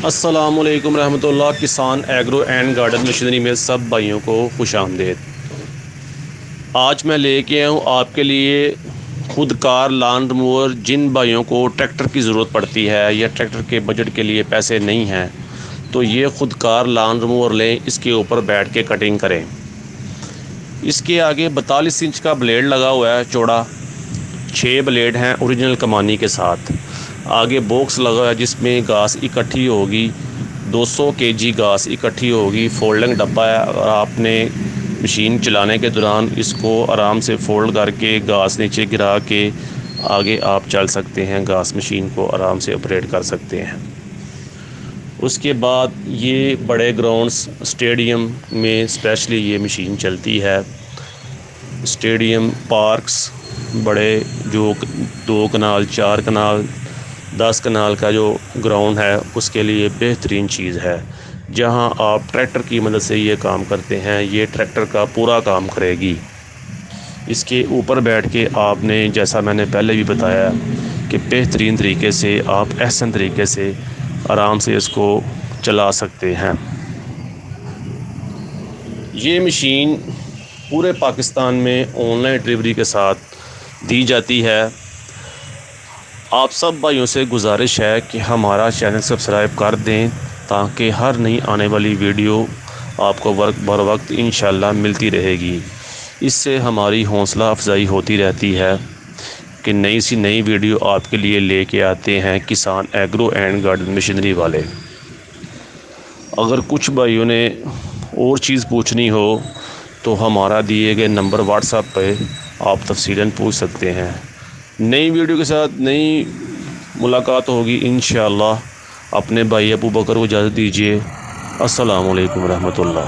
अस्सलामुअलैकुम रहमतुल्लाह। किसान एग्रो एंड गार्डन मशीनरी में सब भाइयों को खुशामदीद। आज मैं लेके आया हूँ आपके लिए खुदकार लॉन रिमूवर। जिन भाइयों को ट्रैक्टर की ज़रूरत पड़ती है या ट्रैक्टर के बजट के लिए पैसे नहीं हैं तो ये खुदकार लॉन रिमूवर लें, इसके ऊपर बैठ के कटिंग करें। इसके आगे 42 इंच का ब्लेड लगा हुआ है चौड़ा, 6 ब्लेड हैं ओरिजिनल कमानी के साथ। आगे बॉक्स लगा है जिसमें घास इकट्ठी होगी, 200 केजी घास इकट्ठी होगी। फोल्डिंग डब्बा है और आपने मशीन चलाने के दौरान इसको आराम से फोल्ड करके घास नीचे गिरा के आगे आप चल सकते हैं, घास मशीन को आराम से ऑपरेट कर सकते हैं। उसके बाद ये बड़े ग्राउंड्स स्टेडियम में स्पेशली ये मशीन चलती है। स्टेडियम, पार्क्स, बड़े जो 2 कनाल 4 कनाल 10 कनाल का जो ग्राउंड है उसके लिए बेहतरीन चीज़ है, जहां आप ट्रैक्टर की मदद से ये काम करते हैं। ये ट्रैक्टर का पूरा काम करेगी। इसके ऊपर बैठ के आपने, जैसा मैंने पहले भी बताया, कि बेहतरीन तरीके से आप एहसन तरीके से आराम से इसको चला सकते हैं। ये मशीन पूरे पाकिस्तान में ऑनलाइन डिलीवरी के साथ दी जाती है। आप सब भाइयों से गुजारिश है कि हमारा चैनल सब्सक्राइब कर दें ताकि हर नई आने वाली वीडियो आपको बर वक्त इंशाल्लाह मिलती रहेगी। इससे हमारी हौसला अफजाई होती रहती है कि नई सी नई वीडियो आपके लिए लेके आते हैं किसान एग्रो एंड गार्डन मशीनरी वाले। अगर कुछ भाइयों ने और चीज़ पूछनी हो तो हमारा दिए गए नंबर व्हाट्सएप पे आप तफसीलन पूछ सकते हैं। नई वीडियो के साथ नई मुलाकात होगी इंशाअल्लाह। अपने भाई अबू बकर को इजाज़त दीजिए। अस्सलामु अलैकुम रहमतुल्लाह।